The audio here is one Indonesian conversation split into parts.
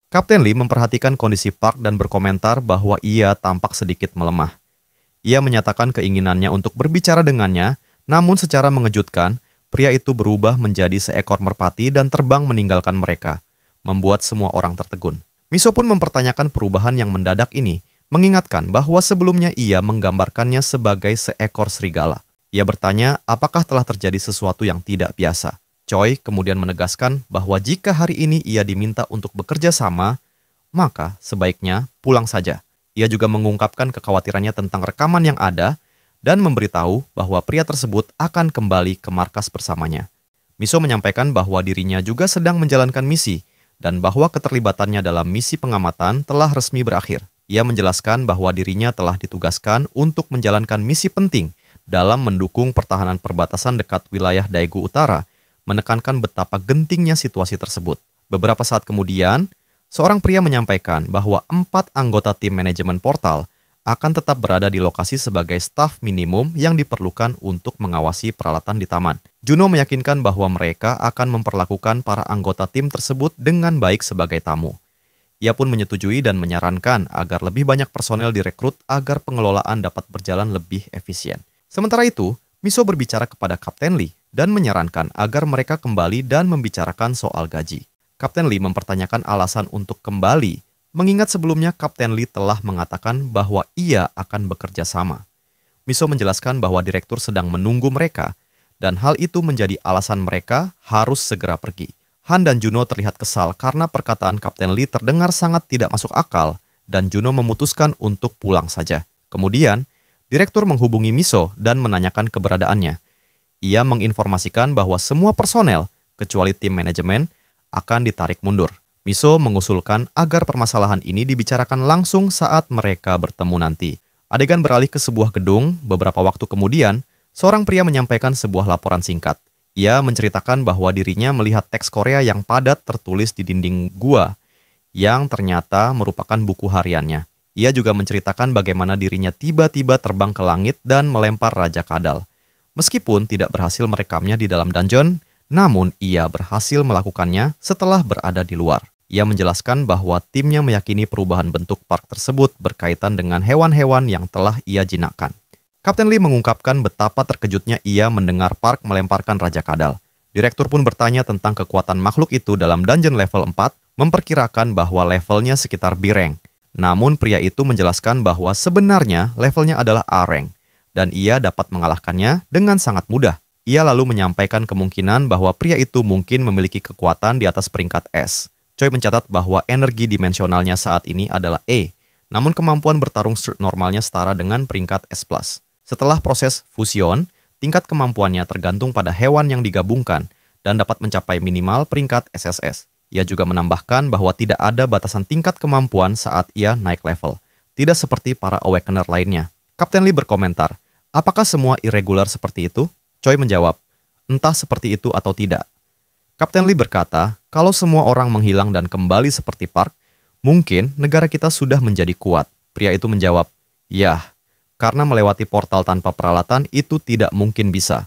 Kapten Lee memperhatikan kondisi Park dan berkomentar bahwa ia tampak sedikit melemah. Ia menyatakan keinginannya untuk berbicara dengannya, namun secara mengejutkan, pria itu berubah menjadi seekor merpati dan terbang meninggalkan mereka, membuat semua orang tertegun. Miso pun mempertanyakan perubahan yang mendadak ini, mengingatkan bahwa sebelumnya ia menggambarkannya sebagai seekor serigala. Ia bertanya apakah telah terjadi sesuatu yang tidak biasa. Choi kemudian menegaskan bahwa jika hari ini ia diminta untuk bekerja sama, maka sebaiknya pulang saja. Ia juga mengungkapkan kekhawatirannya tentang rekaman yang ada dan memberitahu bahwa pria tersebut akan kembali ke markas bersamanya. Miso menyampaikan bahwa dirinya juga sedang menjalankan misi dan bahwa keterlibatannya dalam misi pengamatan telah resmi berakhir. Ia menjelaskan bahwa dirinya telah ditugaskan untuk menjalankan misi penting dalam mendukung pertahanan perbatasan dekat wilayah Daegu Utara, menekankan betapa gentingnya situasi tersebut. Beberapa saat kemudian, seorang pria menyampaikan bahwa 4 anggota tim manajemen portal akan tetap berada di lokasi sebagai staf minimum yang diperlukan untuk mengawasi peralatan di taman. Juno meyakinkan bahwa mereka akan memperlakukan para anggota tim tersebut dengan baik sebagai tamu. Ia pun menyetujui dan menyarankan agar lebih banyak personel direkrut agar pengelolaan dapat berjalan lebih efisien. Sementara itu, Miso berbicara kepada Kapten Lee dan menyarankan agar mereka kembali dan membicarakan soal gaji. Kapten Lee mempertanyakan alasan untuk kembali, mengingat sebelumnya Kapten Lee telah mengatakan bahwa ia akan bekerja sama. Miso menjelaskan bahwa direktur sedang menunggu mereka, dan hal itu menjadi alasan mereka harus segera pergi. Han dan Juno terlihat kesal karena perkataan Kapten Lee terdengar sangat tidak masuk akal, dan Juno memutuskan untuk pulang saja. Kemudian, direktur menghubungi Miso dan menanyakan keberadaannya. Ia menginformasikan bahwa semua personel, kecuali tim manajemen, akan ditarik mundur. Miso mengusulkan agar permasalahan ini dibicarakan langsung saat mereka bertemu nanti. Adegan beralih ke sebuah gedung. Beberapa waktu kemudian, seorang pria menyampaikan sebuah laporan singkat. Ia menceritakan bahwa dirinya melihat teks Korea yang padat tertulis di dinding gua, yang ternyata merupakan buku hariannya. Ia juga menceritakan bagaimana dirinya tiba-tiba terbang ke langit dan melempar Raja Kadal. Meskipun tidak berhasil merekamnya di dalam dungeon, namun ia berhasil melakukannya setelah berada di luar. Ia menjelaskan bahwa timnya meyakini perubahan bentuk Park tersebut berkaitan dengan hewan-hewan yang telah ia jinakkan. Kapten Lee mengungkapkan betapa terkejutnya ia mendengar Park melemparkan Raja Kadal. Direktur pun bertanya tentang kekuatan makhluk itu dalam dungeon level 4, memperkirakan bahwa levelnya sekitar B-rank. Namun pria itu menjelaskan bahwa sebenarnya levelnya adalah A-rank, dan ia dapat mengalahkannya dengan sangat mudah. Ia lalu menyampaikan kemungkinan bahwa pria itu mungkin memiliki kekuatan di atas peringkat S. Choi mencatat bahwa energi dimensionalnya saat ini adalah E, namun kemampuan bertarung normalnya setara dengan peringkat S+. Setelah proses fusion, tingkat kemampuannya tergantung pada hewan yang digabungkan dan dapat mencapai minimal peringkat SSS. Ia juga menambahkan bahwa tidak ada batasan tingkat kemampuan saat ia naik level, tidak seperti para Awakener lainnya. Kapten Lee berkomentar, apakah semua irregular seperti itu? Choi menjawab, entah seperti itu atau tidak. Kapten Lee berkata, kalau semua orang menghilang dan kembali seperti Park, mungkin negara kita sudah menjadi kuat. Pria itu menjawab, ya, karena melewati portal tanpa peralatan itu tidak mungkin bisa.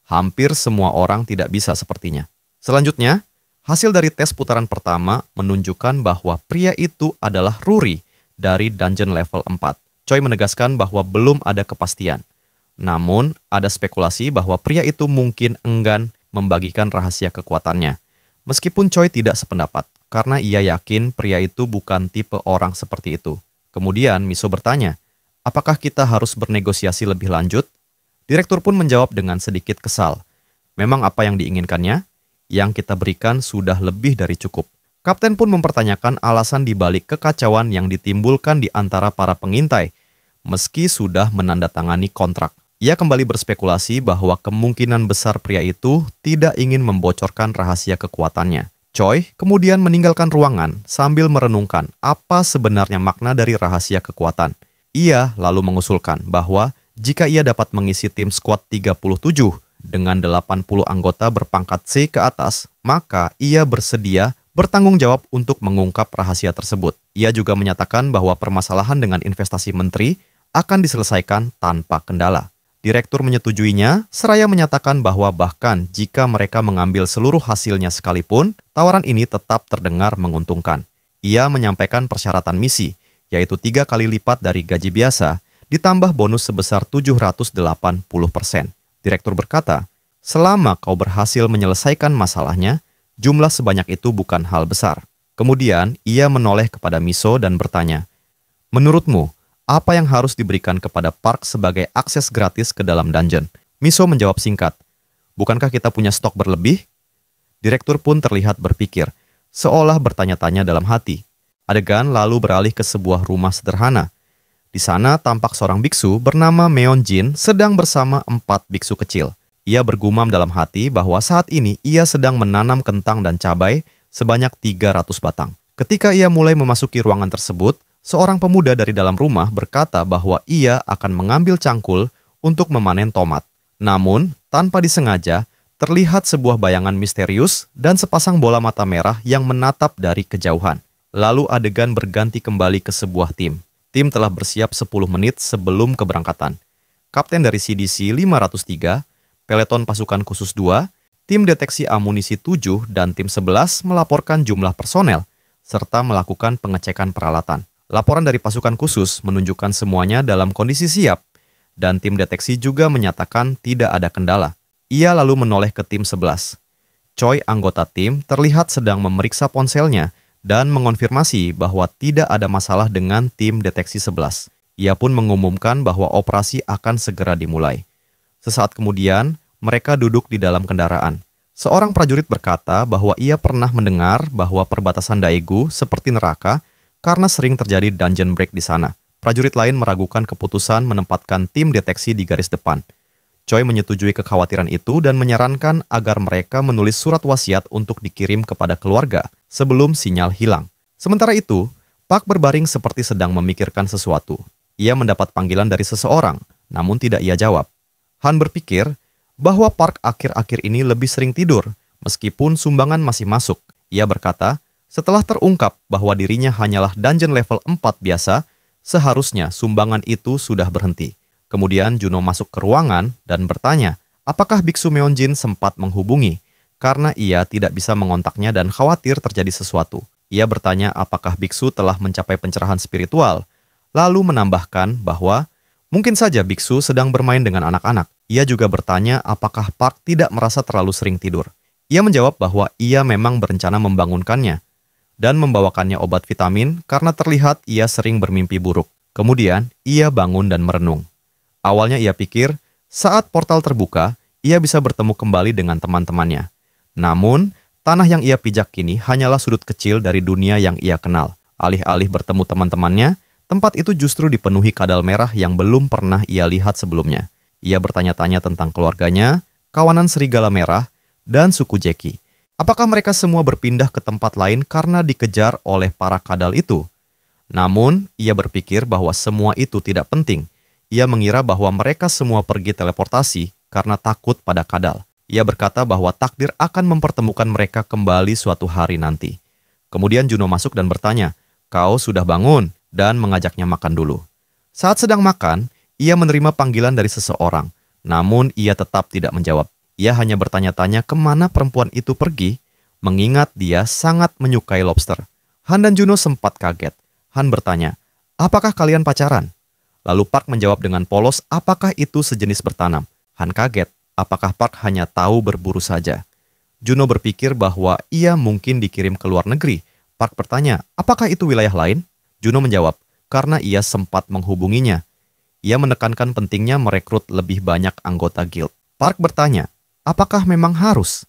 Hampir semua orang tidak bisa sepertinya. Selanjutnya, hasil dari tes putaran pertama menunjukkan bahwa pria itu adalah Ruri dari dungeon level 4. Choi menegaskan bahwa belum ada kepastian. Namun, ada spekulasi bahwa pria itu mungkin enggan membagikan rahasia kekuatannya. Meskipun Choi tidak sependapat, karena ia yakin pria itu bukan tipe orang seperti itu. Kemudian Miso bertanya, apakah kita harus bernegosiasi lebih lanjut? Direktur pun menjawab dengan sedikit kesal. Memang apa yang diinginkannya? Yang kita berikan sudah lebih dari cukup. Kapten pun mempertanyakan alasan dibalik kekacauan yang ditimbulkan di antara para pengintai, meski sudah menandatangani kontrak. Ia kembali berspekulasi bahwa kemungkinan besar pria itu tidak ingin membocorkan rahasia kekuatannya. Choi kemudian meninggalkan ruangan sambil merenungkan apa sebenarnya makna dari rahasia kekuatan. Ia lalu mengusulkan bahwa jika ia dapat mengisi tim squad 37 dengan 80 anggota berpangkat C ke atas, maka ia bersedia bertanggung jawab untuk mengungkap rahasia tersebut. Ia juga menyatakan bahwa permasalahan dengan investasi menteri akan diselesaikan tanpa kendala. Direktur menyetujuinya, seraya menyatakan bahwa bahkan jika mereka mengambil seluruh hasilnya sekalipun, tawaran ini tetap terdengar menguntungkan. Ia menyampaikan persyaratan misi, yaitu 3 kali lipat dari gaji biasa, ditambah bonus sebesar 780%. Direktur berkata, selama kau berhasil menyelesaikan masalahnya, jumlah sebanyak itu bukan hal besar. Kemudian, ia menoleh kepada Miso dan bertanya, menurutmu, apa yang harus diberikan kepada Park sebagai akses gratis ke dalam dungeon? Miso menjawab singkat, bukankah kita punya stok berlebih? Direktur pun terlihat berpikir, seolah bertanya-tanya dalam hati. Adegan lalu beralih ke sebuah rumah sederhana. Di sana tampak seorang biksu bernama Meonjin sedang bersama 4 biksu kecil. Ia bergumam dalam hati bahwa saat ini ia sedang menanam kentang dan cabai sebanyak 300 batang. Ketika ia mulai memasuki ruangan tersebut, seorang pemuda dari dalam rumah berkata bahwa ia akan mengambil cangkul untuk memanen tomat. Namun, tanpa disengaja, terlihat sebuah bayangan misterius dan sepasang bola mata merah yang menatap dari kejauhan. Lalu adegan berganti kembali ke sebuah tim. Tim telah bersiap 10 menit sebelum keberangkatan. Kapten dari CDC 503, Peleton Pasukan Khusus 2, Tim Deteksi Amunisi 7, dan Tim 11 melaporkan jumlah personel, serta melakukan pengecekan peralatan. Laporan dari pasukan khusus menunjukkan semuanya dalam kondisi siap, dan tim deteksi juga menyatakan tidak ada kendala. Ia lalu menoleh ke tim 11. Choi, anggota tim, terlihat sedang memeriksa ponselnya dan mengonfirmasi bahwa tidak ada masalah dengan tim deteksi 11. Ia pun mengumumkan bahwa operasi akan segera dimulai. Sesaat kemudian, mereka duduk di dalam kendaraan. Seorang prajurit berkata bahwa ia pernah mendengar bahwa perbatasan Daegu seperti neraka karena sering terjadi dungeon break di sana. Prajurit lain meragukan keputusan menempatkan tim deteksi di garis depan. Choi menyetujui kekhawatiran itu dan menyarankan agar mereka menulis surat wasiat untuk dikirim kepada keluarga sebelum sinyal hilang. Sementara itu, Park berbaring seperti sedang memikirkan sesuatu. Ia mendapat panggilan dari seseorang, namun tidak ia jawab. Han berpikir bahwa Park akhir-akhir ini lebih sering tidur, meskipun sumbangan masih masuk. Ia berkata, setelah terungkap bahwa dirinya hanyalah dungeon level 4 biasa, seharusnya sumbangan itu sudah berhenti. Kemudian Juno masuk ke ruangan dan bertanya, apakah Biksu Meonjin sempat menghubungi, karena ia tidak bisa mengontaknya dan khawatir terjadi sesuatu. Ia bertanya apakah Biksu telah mencapai pencerahan spiritual, lalu menambahkan bahwa mungkin saja Biksu sedang bermain dengan anak-anak. Ia juga bertanya apakah Park tidak merasa terlalu sering tidur. Ia menjawab bahwa ia memang berencana membangunkannya dan membawakannya obat vitamin karena terlihat ia sering bermimpi buruk. Kemudian, ia bangun dan merenung. Awalnya ia pikir, saat portal terbuka, ia bisa bertemu kembali dengan teman-temannya. Namun, tanah yang ia pijak kini hanyalah sudut kecil dari dunia yang ia kenal. Alih-alih bertemu teman-temannya, tempat itu justru dipenuhi kadal merah yang belum pernah ia lihat sebelumnya. Ia bertanya-tanya tentang keluarganya, kawanan serigala merah, dan suku Jeki. Apakah mereka semua berpindah ke tempat lain karena dikejar oleh para kadal itu? Namun, ia berpikir bahwa semua itu tidak penting. Ia mengira bahwa mereka semua pergi teleportasi karena takut pada kadal. Ia berkata bahwa takdir akan mempertemukan mereka kembali suatu hari nanti. Kemudian Juno masuk dan bertanya, "Kau sudah bangun?" dan mengajaknya makan dulu. Saat sedang makan, ia menerima panggilan dari seseorang. Namun ia tetap tidak menjawab. Ia hanya bertanya-tanya kemana perempuan itu pergi, mengingat dia sangat menyukai lobster. Han dan Juno sempat kaget. Han bertanya, "Apakah kalian pacaran?" Lalu Park menjawab dengan polos, apakah itu sejenis bertanam? Han kaget, apakah Park hanya tahu berburu saja? Juno berpikir bahwa ia mungkin dikirim ke luar negeri. Park bertanya, apakah itu wilayah lain? Juno menjawab, karena ia sempat menghubunginya. Ia menekankan pentingnya merekrut lebih banyak anggota guild. Park bertanya, apakah memang harus?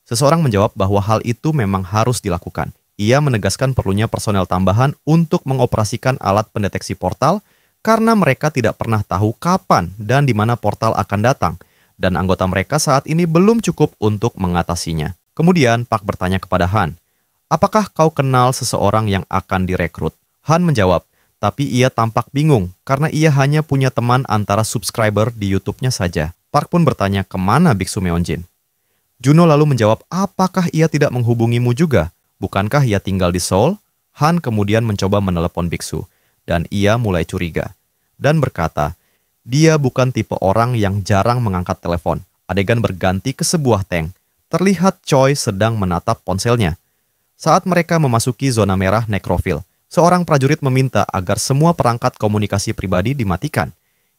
Seseorang menjawab bahwa hal itu memang harus dilakukan. Ia menegaskan perlunya personel tambahan untuk mengoperasikan alat pendeteksi portal karena mereka tidak pernah tahu kapan dan di mana portal akan datang, dan anggota mereka saat ini belum cukup untuk mengatasinya. Kemudian Park bertanya kepada Han, apakah kau kenal seseorang yang akan direkrut? Han menjawab, tapi ia tampak bingung karena ia hanya punya teman antara subscriber di YouTube-nya saja. Park pun bertanya kemana Biksu Meonjin. Juno lalu menjawab, apakah ia tidak menghubungimu juga? Bukankah ia tinggal di Seoul? Han kemudian mencoba menelepon Biksu, dan ia mulai curiga. Dan berkata, dia bukan tipe orang yang jarang mengangkat telepon. Adegan berganti ke sebuah tank. Terlihat Choi sedang menatap ponselnya. Saat mereka memasuki zona merah nekrofil, seorang prajurit meminta agar semua perangkat komunikasi pribadi dimatikan.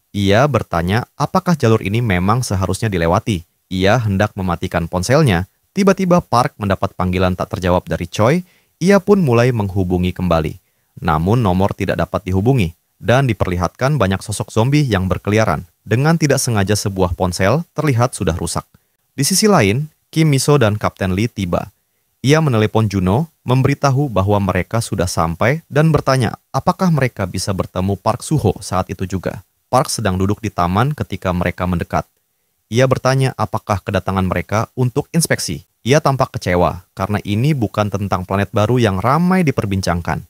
Ia bertanya apakah jalur ini memang seharusnya dilewati. Ia hendak mematikan ponselnya. Tiba-tiba Park mendapat panggilan tak terjawab dari Choi. Ia pun mulai menghubungi kembali. Namun nomor tidak dapat dihubungi dan diperlihatkan banyak sosok zombie yang berkeliaran. Dengan tidak sengaja sebuah ponsel terlihat sudah rusak. Di sisi lain, Kim Miso dan Kapten Lee tiba. Ia menelepon Juno, memberitahu bahwa mereka sudah sampai dan bertanya apakah mereka bisa bertemu Park Suho saat itu juga. Park sedang duduk di taman ketika mereka mendekat. Ia bertanya apakah kedatangan mereka untuk inspeksi. Ia tampak kecewa karena ini bukan tentang planet baru yang ramai diperbincangkan.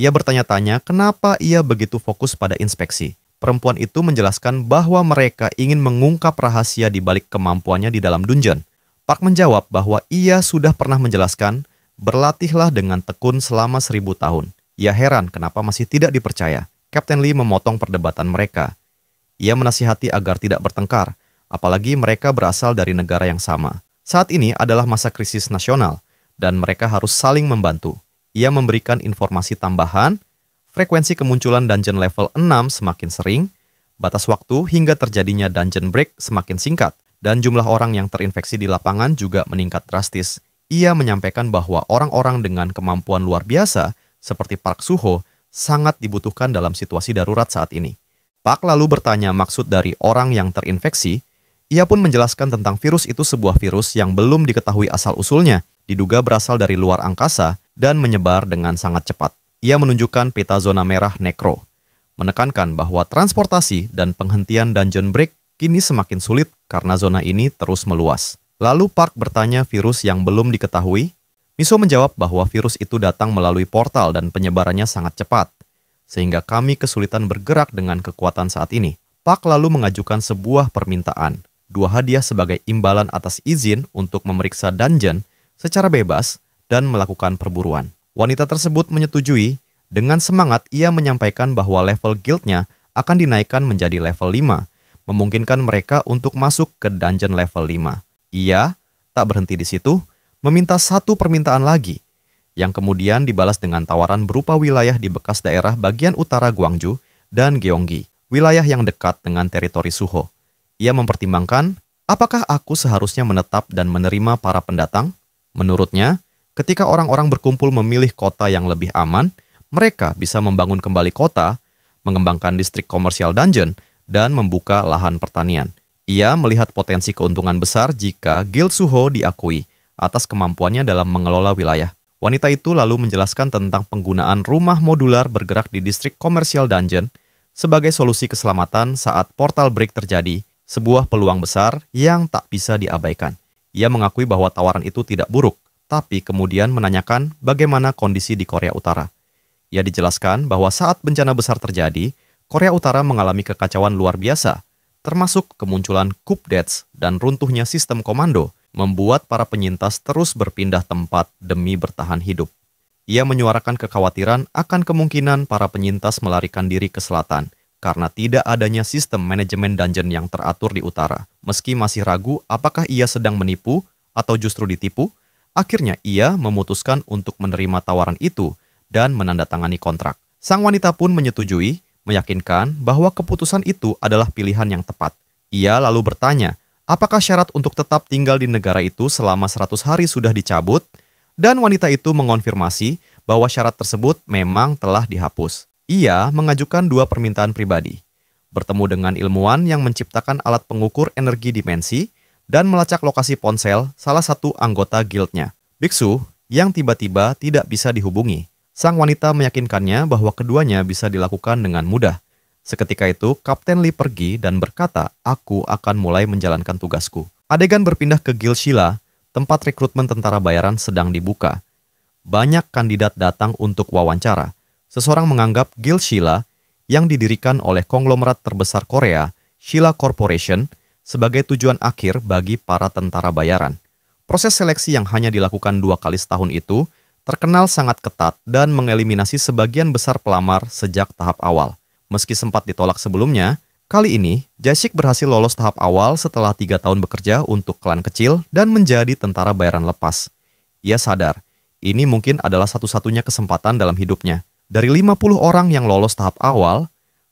Ia bertanya-tanya kenapa ia begitu fokus pada inspeksi. Perempuan itu menjelaskan bahwa mereka ingin mengungkap rahasia di balik kemampuannya di dalam dungeon. Park menjawab bahwa ia sudah pernah menjelaskan, berlatihlah dengan tekun selama 1000 tahun. Ia heran kenapa masih tidak dipercaya. Kapten Lee memotong perdebatan mereka. Ia menasihati agar tidak bertengkar, apalagi mereka berasal dari negara yang sama. Saat ini adalah masa krisis nasional, dan mereka harus saling membantu. Ia memberikan informasi tambahan, frekuensi kemunculan dungeon level 6 semakin sering, batas waktu hingga terjadinya dungeon break semakin singkat, dan jumlah orang yang terinfeksi di lapangan juga meningkat drastis. Ia menyampaikan bahwa orang-orang dengan kemampuan luar biasa, seperti Park Suho, sangat dibutuhkan dalam situasi darurat saat ini. Park lalu bertanya maksud dari orang yang terinfeksi. Ia pun menjelaskan tentang virus itu sebuah virus yang belum diketahui asal-usulnya, diduga berasal dari luar angkasa dan menyebar dengan sangat cepat. Ia menunjukkan peta zona merah nekro, menekankan bahwa transportasi dan penghentian dungeon break kini semakin sulit karena zona ini terus meluas. Lalu Park bertanya virus yang belum diketahui. Miso menjawab bahwa virus itu datang melalui portal dan penyebarannya sangat cepat, sehingga kami kesulitan bergerak dengan kekuatan saat ini. Park lalu mengajukan sebuah permintaan, 2 hadiah sebagai imbalan atas izin untuk memeriksa dungeon secara bebas dan melakukan perburuan. Wanita tersebut menyetujui. Dengan semangat ia menyampaikan bahwa level guildnya akan dinaikkan menjadi level 5, memungkinkan mereka untuk masuk ke dungeon level 5. Ia tak berhenti di situ, meminta 1 permintaan lagi, yang kemudian dibalas dengan tawaran berupa wilayah di bekas daerah bagian utara Gwangju dan Gyeonggi, wilayah yang dekat dengan teritori Suho. Ia mempertimbangkan, apakah aku seharusnya menetap dan menerima para pendatang? Menurutnya, ketika orang-orang berkumpul memilih kota yang lebih aman, mereka bisa membangun kembali kota, mengembangkan distrik komersial dungeon, dan membuka lahan pertanian. Ia melihat potensi keuntungan besar jika Guild Suho diakui atas kemampuannya dalam mengelola wilayah. Wanita itu lalu menjelaskan tentang penggunaan rumah modular bergerak di distrik komersial dungeon sebagai solusi keselamatan saat portal break terjadi, sebuah peluang besar yang tak bisa diabaikan. Ia mengakui bahwa tawaran itu tidak buruk, tapi kemudian menanyakan bagaimana kondisi di Korea Utara. Ia dijelaskan bahwa saat bencana besar terjadi, Korea Utara mengalami kekacauan luar biasa, termasuk kemunculan Kupdets dan runtuhnya sistem komando, membuat para penyintas terus berpindah tempat demi bertahan hidup. Ia menyuarakan kekhawatiran akan kemungkinan para penyintas melarikan diri ke selatan, karena tidak adanya sistem manajemen dungeon yang teratur di utara. Meski masih ragu apakah ia sedang menipu atau justru ditipu, akhirnya ia memutuskan untuk menerima tawaran itu dan menandatangani kontrak. Sang wanita pun menyetujui, meyakinkan bahwa keputusan itu adalah pilihan yang tepat. Ia lalu bertanya, apakah syarat untuk tetap tinggal di negara itu selama 100 hari sudah dicabut? Dan wanita itu mengonfirmasi bahwa syarat tersebut memang telah dihapus. Ia mengajukan 2 permintaan pribadi, bertemu dengan ilmuwan yang menciptakan alat pengukur energi dimensi dan melacak lokasi ponsel salah satu anggota guildnya, biksu yang tiba-tiba tidak bisa dihubungi. Sang wanita meyakinkannya bahwa keduanya bisa dilakukan dengan mudah. Seketika itu, Kapten Lee pergi dan berkata, aku akan mulai menjalankan tugasku. Adegan berpindah ke Guild Sheila, tempat rekrutmen tentara bayaran sedang dibuka. Banyak kandidat datang untuk wawancara. Seseorang menganggap Guild Sheila, yang didirikan oleh konglomerat terbesar Korea, Sheila Corporation, sebagai tujuan akhir bagi para tentara bayaran. Proses seleksi yang hanya dilakukan 2 kali setahun itu, terkenal sangat ketat dan mengeliminasi sebagian besar pelamar sejak tahap awal. Meski sempat ditolak sebelumnya, kali ini Jae-sik berhasil lolos tahap awal setelah 3 tahun bekerja untuk klan kecil dan menjadi tentara bayaran lepas. Ia sadar, Ini mungkin adalah satu-satunya kesempatan dalam hidupnya. Dari 50 orang yang lolos tahap awal,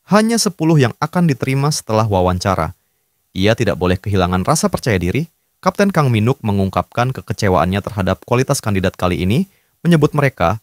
hanya 10 yang akan diterima setelah wawancara. Ia tidak boleh kehilangan rasa percaya diri. Kapten Kang Minuk mengungkapkan kekecewaannya terhadap kualitas kandidat kali ini, menyebut mereka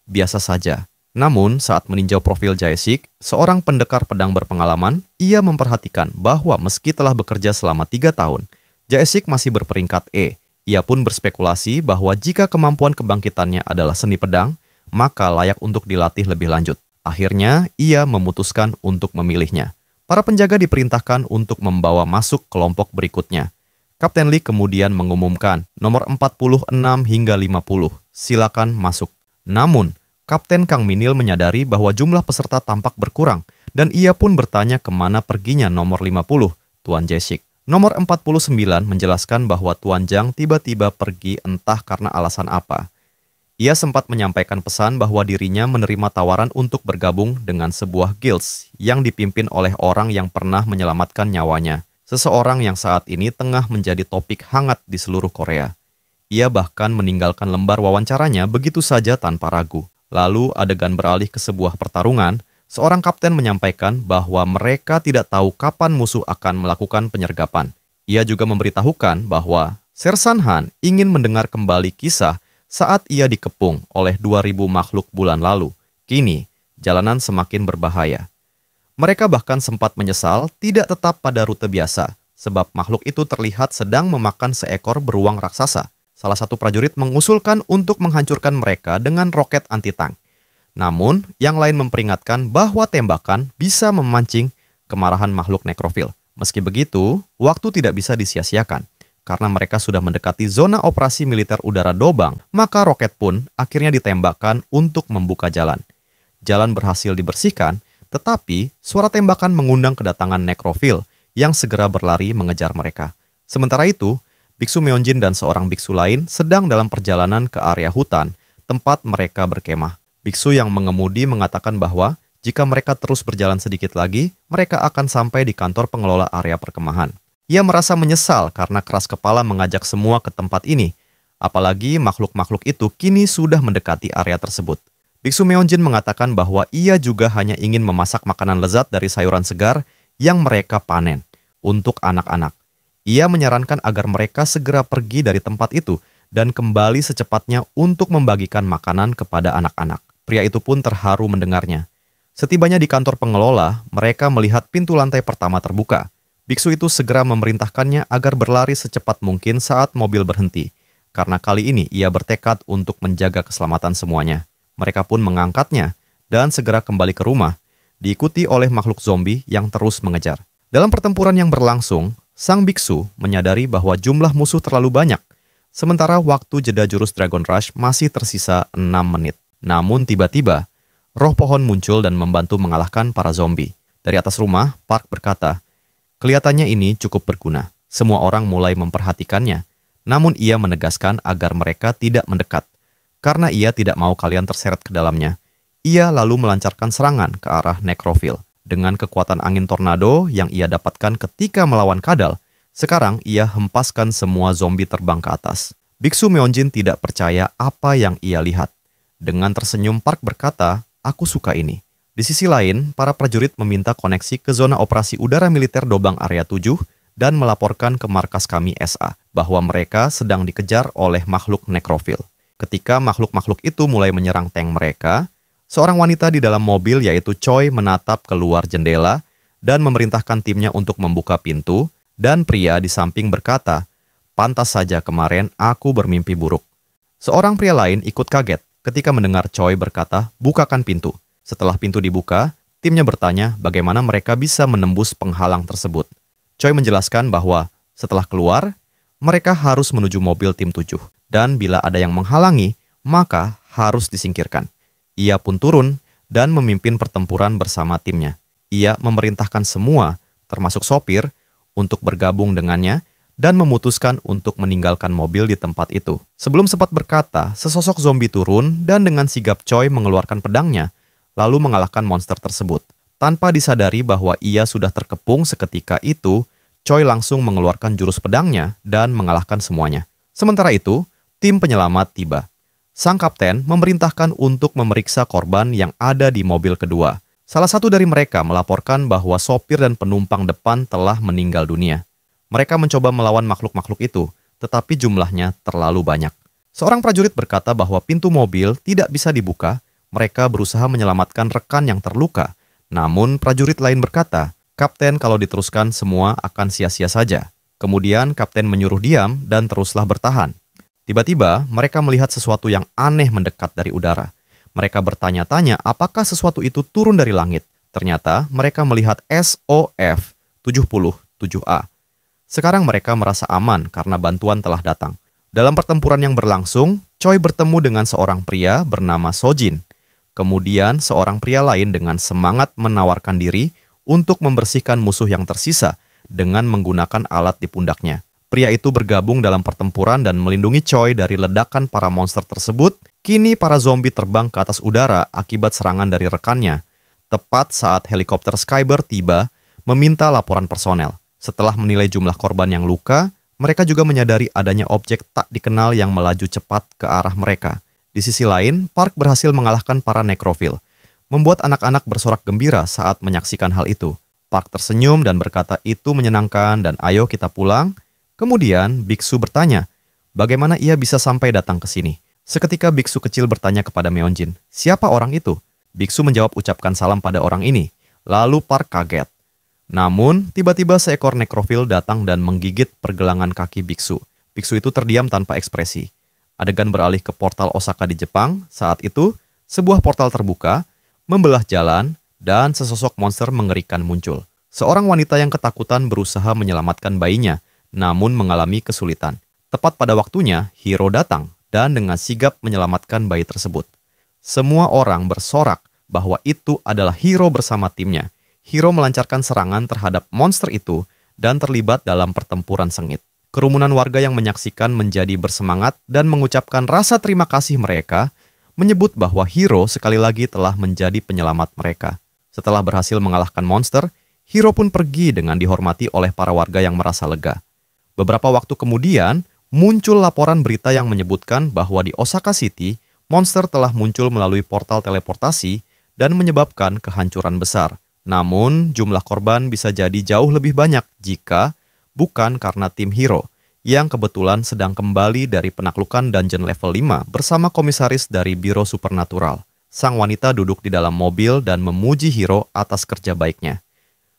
biasa saja. Namun, saat meninjau profil Jae-sik, seorang pendekar pedang berpengalaman, ia memperhatikan bahwa meski telah bekerja selama 3 tahun, Jae-sik masih berperingkat E. Ia pun berspekulasi bahwa jika kemampuan kebangkitannya adalah seni pedang, maka layak untuk dilatih lebih lanjut. Akhirnya, ia memutuskan untuk memilihnya. Para penjaga diperintahkan untuk membawa masuk kelompok berikutnya. Kapten Lee kemudian mengumumkan nomor 46 hingga 50, silakan masuk. Namun, Kapten Kang Minil menyadari bahwa jumlah peserta tampak berkurang, dan ia pun bertanya kemana perginya nomor 50, Tuan Jae-sik. Nomor 49 menjelaskan bahwa Tuan Jang tiba-tiba pergi entah karena alasan apa. Ia sempat menyampaikan pesan bahwa dirinya menerima tawaran untuk bergabung dengan sebuah guilds yang dipimpin oleh orang yang pernah menyelamatkan nyawanya. Seseorang yang saat ini tengah menjadi topik hangat di seluruh Korea. Ia bahkan meninggalkan lembar wawancaranya begitu saja tanpa ragu. Lalu adegan beralih ke sebuah pertarungan. Seorang kapten menyampaikan bahwa mereka tidak tahu kapan musuh akan melakukan penyergapan. Ia juga memberitahukan bahwa Sersan Han ingin mendengar kembali kisah saat ia dikepung oleh 2000 makhluk bulan lalu. Kini, jalanan semakin berbahaya. Mereka bahkan sempat menyesal tidak tetap pada rute biasa, sebab makhluk itu terlihat sedang memakan seekor beruang raksasa. Salah satu prajurit mengusulkan untuk menghancurkan mereka dengan roket anti-tank. Namun, yang lain memperingatkan bahwa tembakan bisa memancing kemarahan makhluk nekrofil. Meski begitu, waktu tidak bisa disia-siakan. Karena mereka sudah mendekati zona operasi militer udara Dobang, maka roket pun akhirnya ditembakkan untuk membuka jalan. Jalan berhasil dibersihkan, tetapi suara tembakan mengundang kedatangan nekrofil yang segera berlari mengejar mereka. Sementara itu, Biksu Meonjin dan seorang biksu lain sedang dalam perjalanan ke area hutan, tempat mereka berkemah. Biksu yang mengemudi mengatakan bahwa jika mereka terus berjalan sedikit lagi, mereka akan sampai di kantor pengelola area perkemahan. Ia merasa menyesal karena keras kepala mengajak semua ke tempat ini, apalagi makhluk-makhluk itu kini sudah mendekati area tersebut. Biksu Meonjin mengatakan bahwa ia juga hanya ingin memasak makanan lezat dari sayuran segar yang mereka panen untuk anak-anak. Ia menyarankan agar mereka segera pergi dari tempat itu dan kembali secepatnya untuk membagikan makanan kepada anak-anak. Pria itu pun terharu mendengarnya. Setibanya di kantor pengelola, mereka melihat pintu lantai pertama terbuka. Biksu itu segera memerintahkannya agar berlari secepat mungkin saat mobil berhenti, karena kali ini ia bertekad untuk menjaga keselamatan semuanya. Mereka pun mengangkatnya dan segera kembali ke rumah, diikuti oleh makhluk zombie yang terus mengejar. Dalam pertempuran yang berlangsung, sang biksu menyadari bahwa jumlah musuh terlalu banyak, sementara waktu jeda jurus Dragon Rush masih tersisa 6 menit. Namun tiba-tiba, roh pohon muncul dan membantu mengalahkan para zombie. Dari atas rumah, Park berkata, kelihatannya ini cukup berguna. Semua orang mulai memperhatikannya, namun ia menegaskan agar mereka tidak mendekat, karena ia tidak mau kalian terseret ke dalamnya. Ia lalu melancarkan serangan ke arah nekrofil. Dengan kekuatan angin tornado yang ia dapatkan ketika melawan Kadal, sekarang ia hempaskan semua zombie terbang ke atas. Biksu Meonjin tidak percaya apa yang ia lihat. Dengan tersenyum, Park berkata, aku suka ini. Di sisi lain, para prajurit meminta koneksi ke zona operasi udara militer Dobang Area 7 dan melaporkan ke markas kami SA bahwa mereka sedang dikejar oleh makhluk nekrofil. Ketika makhluk-makhluk itu mulai menyerang tank mereka, seorang wanita di dalam mobil yaitu Choi menatap keluar jendela dan memerintahkan timnya untuk membuka pintu, dan pria di samping berkata, pantas saja kemarin aku bermimpi buruk. Seorang pria lain ikut kaget ketika mendengar Choi berkata, bukakan pintu. Setelah pintu dibuka, timnya bertanya bagaimana mereka bisa menembus penghalang tersebut. Choi menjelaskan bahwa setelah keluar, mereka harus menuju mobil tim 7. Dan bila ada yang menghalangi, maka harus disingkirkan. Ia pun turun dan memimpin pertempuran bersama timnya. Ia memerintahkan semua, termasuk sopir, untuk bergabung dengannya dan memutuskan untuk meninggalkan mobil di tempat itu. Sebelum sempat berkata, sesosok zombie turun dan dengan sigap Choi mengeluarkan pedangnya, lalu mengalahkan monster tersebut. Tanpa disadari bahwa ia sudah terkepung seketika itu, Choi langsung mengeluarkan jurus pedangnya dan mengalahkan semuanya. Sementara itu, tim penyelamat tiba. Sang kapten memerintahkan untuk memeriksa korban yang ada di mobil kedua. Salah satu dari mereka melaporkan bahwa sopir dan penumpang depan telah meninggal dunia. Mereka mencoba melawan makhluk-makhluk itu, tetapi jumlahnya terlalu banyak. Seorang prajurit berkata bahwa pintu mobil tidak bisa dibuka. Mereka berusaha menyelamatkan rekan yang terluka. Namun prajurit lain berkata, "Kapten, kalau diteruskan semua akan sia-sia saja." Kemudian kapten menyuruh diam dan teruslah bertahan. Tiba-tiba mereka melihat sesuatu yang aneh mendekat dari udara. Mereka bertanya-tanya apakah sesuatu itu turun dari langit. Ternyata mereka melihat SOF 77A. Sekarang mereka merasa aman karena bantuan telah datang. Dalam pertempuran yang berlangsung, Choi bertemu dengan seorang pria bernama Sojin. Kemudian seorang pria lain dengan semangat menawarkan diri untuk membersihkan musuh yang tersisa dengan menggunakan alat di pundaknya. Pria itu bergabung dalam pertempuran dan melindungi Choi dari ledakan para monster tersebut. Kini para zombie terbang ke atas udara akibat serangan dari rekannya. Tepat saat helikopter Skybird tiba, meminta laporan personel. Setelah menilai jumlah korban yang luka, mereka juga menyadari adanya objek tak dikenal yang melaju cepat ke arah mereka. Di sisi lain, Park berhasil mengalahkan para nekrofil, membuat anak-anak bersorak gembira saat menyaksikan hal itu. Park tersenyum dan berkata itu menyenangkan dan ayo kita pulang. Kemudian biksu bertanya, bagaimana ia bisa sampai datang ke sini? Seketika biksu kecil bertanya kepada Meonjin, siapa orang itu? Biksu menjawab ucapkan salam pada orang ini. Lalu Park kaget. Namun, tiba-tiba seekor nekrofil datang dan menggigit pergelangan kaki biksu. Biksu itu terdiam tanpa ekspresi. Adegan beralih ke portal Osaka di Jepang. Saat itu, sebuah portal terbuka, membelah jalan, dan sesosok monster mengerikan muncul. Seorang wanita yang ketakutan berusaha menyelamatkan bayinya, namun mengalami kesulitan. Tepat pada waktunya, Hiro datang dan dengan sigap menyelamatkan bayi tersebut. Semua orang bersorak bahwa itu adalah Hiro bersama timnya. Hiro melancarkan serangan terhadap monster itu dan terlibat dalam pertempuran sengit. Kerumunan warga yang menyaksikan menjadi bersemangat dan mengucapkan rasa terima kasih mereka, menyebut bahwa Hiro sekali lagi telah menjadi penyelamat mereka. Setelah berhasil mengalahkan monster, Hiro pun pergi dengan dihormati oleh para warga yang merasa lega. Beberapa waktu kemudian, muncul laporan berita yang menyebutkan bahwa di Osaka City, monster telah muncul melalui portal teleportasi dan menyebabkan kehancuran besar. Namun, jumlah korban bisa jadi jauh lebih banyak jika bukan karena tim Hiro, yang kebetulan sedang kembali dari penaklukan dungeon level 5 bersama komisaris dari Biro Supernatural. Sang wanita duduk di dalam mobil dan memuji Hiro atas kerja baiknya.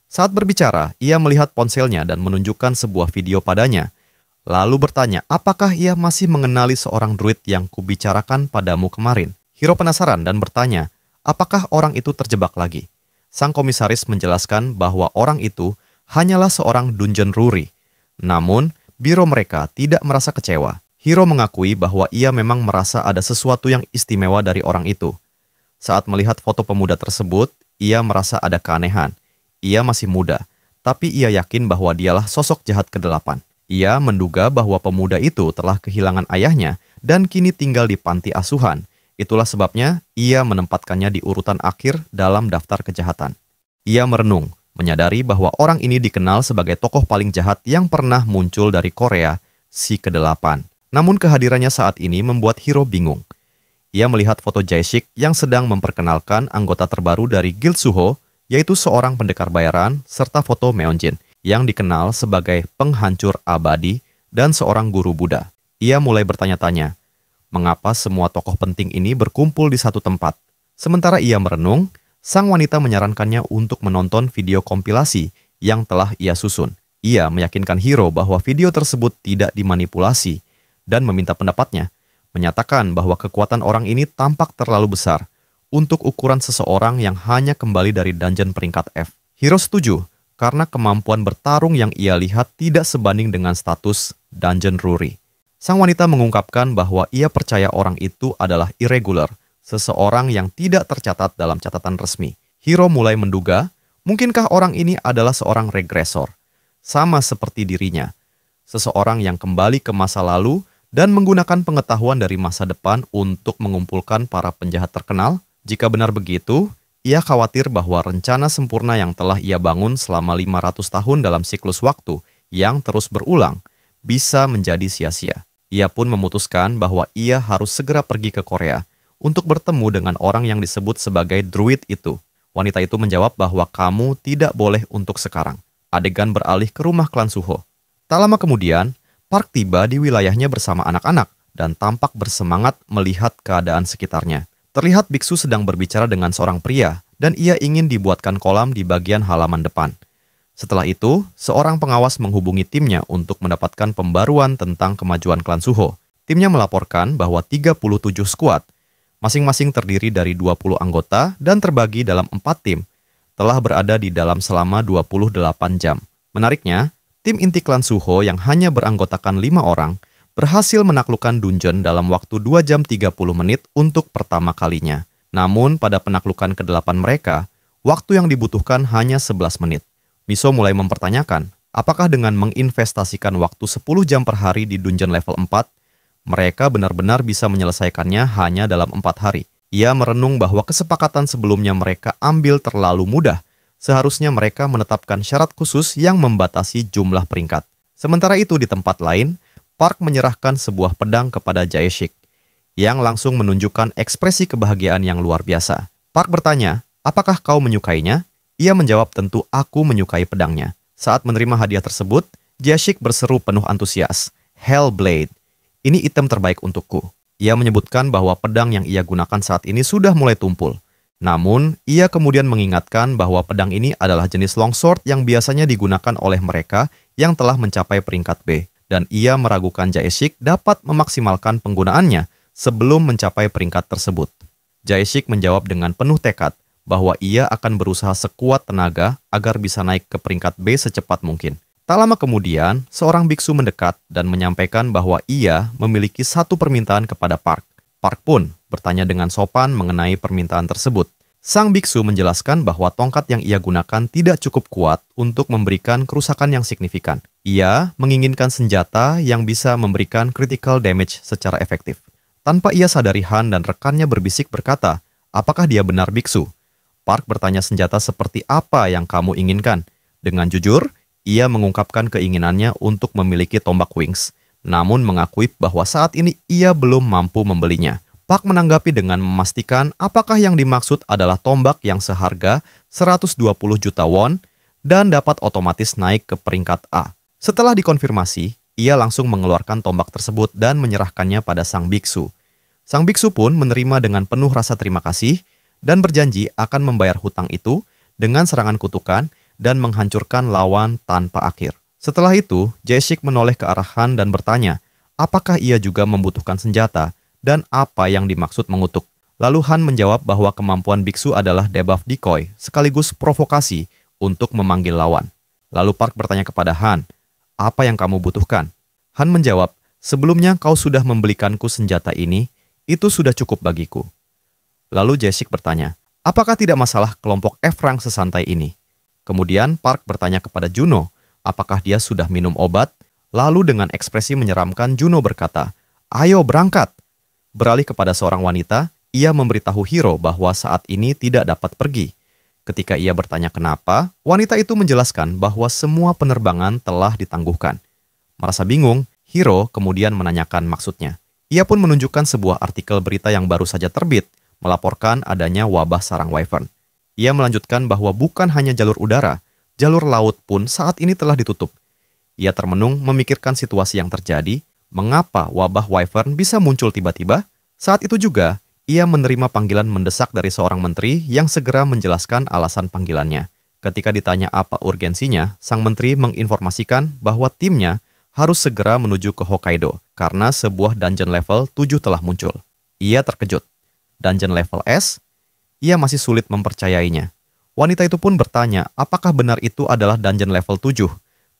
Saat berbicara, ia melihat ponselnya dan menunjukkan sebuah video padanya. Lalu bertanya, apakah ia masih mengenali seorang druid yang kubicarakan padamu kemarin? Hiro penasaran dan bertanya, apakah orang itu terjebak lagi? Sang komisaris menjelaskan bahwa orang itu hanyalah seorang dungeon ruri. Namun, biro mereka tidak merasa kecewa. Hiro mengakui bahwa ia memang merasa ada sesuatu yang istimewa dari orang itu. Saat melihat foto pemuda tersebut, ia merasa ada keanehan. Ia masih muda, tapi ia yakin bahwa dialah sosok jahat ke-8. Ia menduga bahwa pemuda itu telah kehilangan ayahnya dan kini tinggal di panti asuhan. Itulah sebabnya ia menempatkannya di urutan akhir dalam daftar kejahatan. Ia merenung, menyadari bahwa orang ini dikenal sebagai tokoh paling jahat yang pernah muncul dari Korea, si ke-8. Namun kehadirannya saat ini membuat Hiro bingung. Ia melihat foto Jae-sik yang sedang memperkenalkan anggota terbaru dari Guild Suho, yaitu seorang pendekar bayaran, serta foto Meonjin, yang dikenal sebagai penghancur abadi dan seorang guru Buddha. Ia mulai bertanya-tanya, mengapa semua tokoh penting ini berkumpul di satu tempat? Sementara ia merenung, sang wanita menyarankannya untuk menonton video kompilasi yang telah ia susun. Ia meyakinkan Hiro bahwa video tersebut tidak dimanipulasi dan meminta pendapatnya, menyatakan bahwa kekuatan orang ini tampak terlalu besar untuk ukuran seseorang yang hanya kembali dari dungeon peringkat F. Hiro setuju, karena kemampuan bertarung yang ia lihat tidak sebanding dengan status dungeon ruri. Sang wanita mengungkapkan bahwa ia percaya orang itu adalah irregular, seseorang yang tidak tercatat dalam catatan resmi. Hiro mulai menduga, mungkinkah orang ini adalah seorang regresor, sama seperti dirinya. Seseorang yang kembali ke masa lalu dan menggunakan pengetahuan dari masa depan untuk mengumpulkan para penjahat terkenal. Jika benar begitu, ia khawatir bahwa rencana sempurna yang telah ia bangun selama 500 tahun dalam siklus waktu yang terus berulang bisa menjadi sia-sia. Ia pun memutuskan bahwa ia harus segera pergi ke Korea untuk bertemu dengan orang yang disebut sebagai druid itu. Wanita itu menjawab bahwa kamu tidak boleh untuk sekarang. Adegan beralih ke rumah klan Suho. Tak lama kemudian, Park tiba di wilayahnya bersama anak-anak dan tampak bersemangat melihat keadaan sekitarnya. Terlihat biksu sedang berbicara dengan seorang pria dan ia ingin dibuatkan kolam di bagian halaman depan. Setelah itu, seorang pengawas menghubungi timnya untuk mendapatkan pembaruan tentang kemajuan klan Suho. Timnya melaporkan bahwa 37 skuad, masing-masing terdiri dari 20 anggota dan terbagi dalam 4 tim, telah berada di dalam selama 28 jam. Menariknya, tim inti klan Suho yang hanya beranggotakan 5 orang berhasil menaklukkan dungeon dalam waktu 2 jam 30 menit untuk pertama kalinya. Namun, pada penaklukan ke-8 mereka, waktu yang dibutuhkan hanya 11 menit. Miso mulai mempertanyakan, apakah dengan menginvestasikan waktu 10 jam per hari di dungeon level 4, mereka benar-benar bisa menyelesaikannya hanya dalam 4 hari. Ia merenung bahwa kesepakatan sebelumnya mereka ambil terlalu mudah. Seharusnya mereka menetapkan syarat khusus yang membatasi jumlah peringkat. Sementara itu di tempat lain, Park menyerahkan sebuah pedang kepada Jae-shik, yang langsung menunjukkan ekspresi kebahagiaan yang luar biasa. Park bertanya, apakah kau menyukainya? Ia menjawab tentu aku menyukai pedangnya. Saat menerima hadiah tersebut, Jae-shik berseru penuh antusias, Hellblade, ini item terbaik untukku. Ia menyebutkan bahwa pedang yang ia gunakan saat ini sudah mulai tumpul. Namun, ia kemudian mengingatkan bahwa pedang ini adalah jenis longsword yang biasanya digunakan oleh mereka yang telah mencapai peringkat B. Dan ia meragukan Jae-shik dapat memaksimalkan penggunaannya sebelum mencapai peringkat tersebut. Jae-shik menjawab dengan penuh tekad bahwa ia akan berusaha sekuat tenaga agar bisa naik ke peringkat B secepat mungkin. Tak lama kemudian, seorang biksu mendekat dan menyampaikan bahwa ia memiliki satu permintaan kepada Park. Park pun bertanya dengan sopan mengenai permintaan tersebut. Sang biksu menjelaskan bahwa tongkat yang ia gunakan tidak cukup kuat untuk memberikan kerusakan yang signifikan. Ia menginginkan senjata yang bisa memberikan critical damage secara efektif. Tanpa ia sadari, Han dan rekannya berbisik berkata, apakah dia benar biksu? Park bertanya senjata seperti apa yang kamu inginkan. Dengan jujur, ia mengungkapkan keinginannya untuk memiliki tombak wings, namun mengakui bahwa saat ini ia belum mampu membelinya. Park menanggapi dengan memastikan apakah yang dimaksud adalah tombak yang seharga 120 juta won dan dapat otomatis naik ke peringkat A. Setelah dikonfirmasi, ia langsung mengeluarkan tombak tersebut dan menyerahkannya pada sang biksu. Sang biksu pun menerima dengan penuh rasa terima kasih dan berjanji akan membayar hutang itu dengan serangan kutukan dan menghancurkan lawan tanpa akhir. Setelah itu, Jae-shik menoleh ke arah Han dan bertanya, apakah ia juga membutuhkan senjata dan apa yang dimaksud mengutuk. Lalu Han menjawab bahwa kemampuan biksu adalah debuff decoy sekaligus provokasi untuk memanggil lawan. Lalu Park bertanya kepada Han, apa yang kamu butuhkan? Han menjawab, sebelumnya kau sudah membelikanku senjata ini, itu sudah cukup bagiku. Lalu Jae-shik bertanya, apakah tidak masalah kelompok F-rank sesantai ini? Kemudian Park bertanya kepada Juno, apakah dia sudah minum obat? Lalu dengan ekspresi menyeramkan Juno berkata, ayo berangkat. Beralih kepada seorang wanita, ia memberitahu Hiro bahwa saat ini tidak dapat pergi. Ketika ia bertanya kenapa, wanita itu menjelaskan bahwa semua penerbangan telah ditangguhkan. Merasa bingung, Hiro kemudian menanyakan maksudnya. Ia pun menunjukkan sebuah artikel berita yang baru saja terbit, melaporkan adanya wabah sarang wyvern. Ia melanjutkan bahwa bukan hanya jalur udara, jalur laut pun saat ini telah ditutup. Ia termenung memikirkan situasi yang terjadi, mengapa wabah wyvern bisa muncul tiba-tiba. Saat itu juga, ia menerima panggilan mendesak dari seorang menteri yang segera menjelaskan alasan panggilannya. Ketika ditanya apa urgensinya, sang menteri menginformasikan bahwa timnya harus segera menuju ke Hokkaido karena sebuah dungeon level 7 telah muncul. Ia terkejut. Dungeon level S? Ia masih sulit mempercayainya. Wanita itu pun bertanya apakah benar itu adalah dungeon level 7,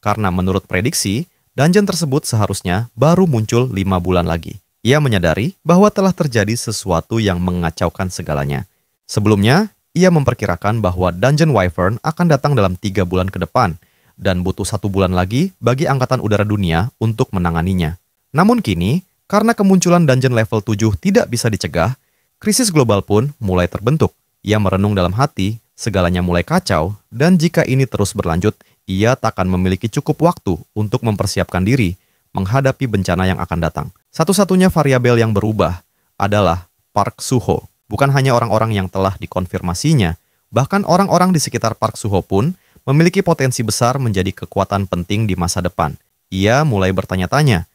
karena menurut prediksi, dungeon tersebut seharusnya baru muncul 5 bulan lagi. Ia menyadari bahwa telah terjadi sesuatu yang mengacaukan segalanya. Sebelumnya, ia memperkirakan bahwa Dungeon Wyvern akan datang dalam 3 bulan ke depan, dan butuh 1 bulan lagi bagi Angkatan Udara Dunia untuk menanganinya. Namun kini, karena kemunculan Dungeon level 7 tidak bisa dicegah, krisis global pun mulai terbentuk. Ia merenung dalam hati, segalanya mulai kacau, dan jika ini terus berlanjut, ia tak akan memiliki cukup waktu untuk mempersiapkan diri, menghadapi bencana yang akan datang. Satu-satunya variabel yang berubah adalah Park Suho. Bukan hanya orang-orang yang telah dikonfirmasinya, bahkan orang-orang di sekitar Park Suho pun memiliki potensi besar menjadi kekuatan penting di masa depan. Ia mulai bertanya-tanya,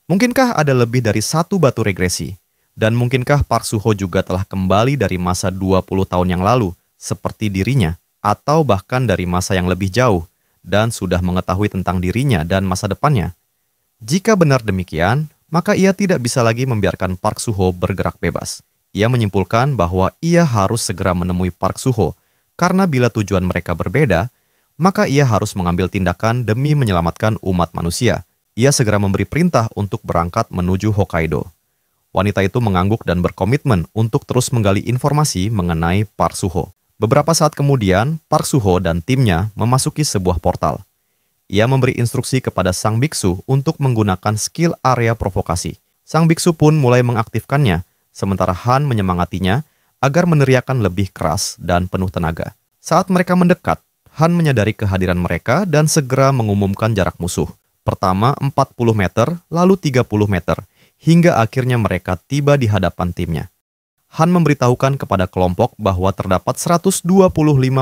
mungkinkah ada lebih dari satu batu regresi? Dan mungkinkah Park Suho juga telah kembali dari masa 20 tahun yang lalu, seperti dirinya, atau bahkan dari masa yang lebih jauh, dan sudah mengetahui tentang dirinya dan masa depannya? Jika benar demikian, maka ia tidak bisa lagi membiarkan Park Suho bergerak bebas. Ia menyimpulkan bahwa ia harus segera menemui Park Suho, karena bila tujuan mereka berbeda, maka ia harus mengambil tindakan demi menyelamatkan umat manusia. Ia segera memberi perintah untuk berangkat menuju Hokkaido. Wanita itu mengangguk dan berkomitmen untuk terus menggali informasi mengenai Park Suho. Beberapa saat kemudian, Park Suho dan timnya memasuki sebuah portal. Ia memberi instruksi kepada sang biksu untuk menggunakan skill area provokasi. Sang biksu pun mulai mengaktifkannya, sementara Han menyemangatinya agar meneriakkan lebih keras dan penuh tenaga. Saat mereka mendekat, Han menyadari kehadiran mereka dan segera mengumumkan jarak musuh. Pertama 40 meter, lalu 30 meter, hingga akhirnya mereka tiba di hadapan timnya. Han memberitahukan kepada kelompok bahwa terdapat 125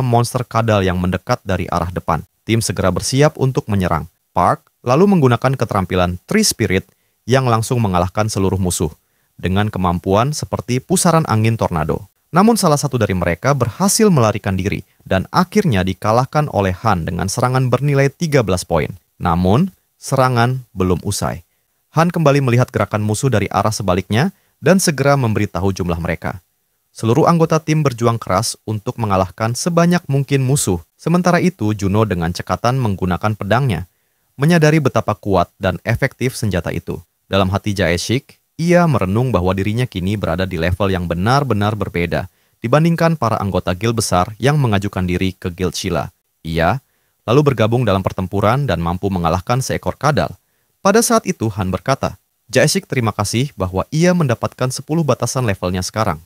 monster kadal yang mendekat dari arah depan. Tim segera bersiap untuk menyerang. Park lalu menggunakan keterampilan Tree Spirit yang langsung mengalahkan seluruh musuh, dengan kemampuan seperti pusaran angin tornado. Namun salah satu dari mereka berhasil melarikan diri dan akhirnya dikalahkan oleh Han dengan serangan bernilai 13 poin. Namun, serangan belum usai. Han kembali melihat gerakan musuh dari arah sebaliknya dan segera memberitahu jumlah mereka. Seluruh anggota tim berjuang keras untuk mengalahkan sebanyak mungkin musuh. Sementara itu, Juno dengan cekatan menggunakan pedangnya, menyadari betapa kuat dan efektif senjata itu. Dalam hati Jae-shik, ia merenung bahwa dirinya kini berada di level yang benar-benar berbeda dibandingkan para anggota guild besar yang mengajukan diri ke guild Sheila. Ia lalu bergabung dalam pertempuran dan mampu mengalahkan seekor kadal. Pada saat itu Han berkata, Jae-shik terima kasih bahwa ia mendapatkan 10 batasan levelnya sekarang.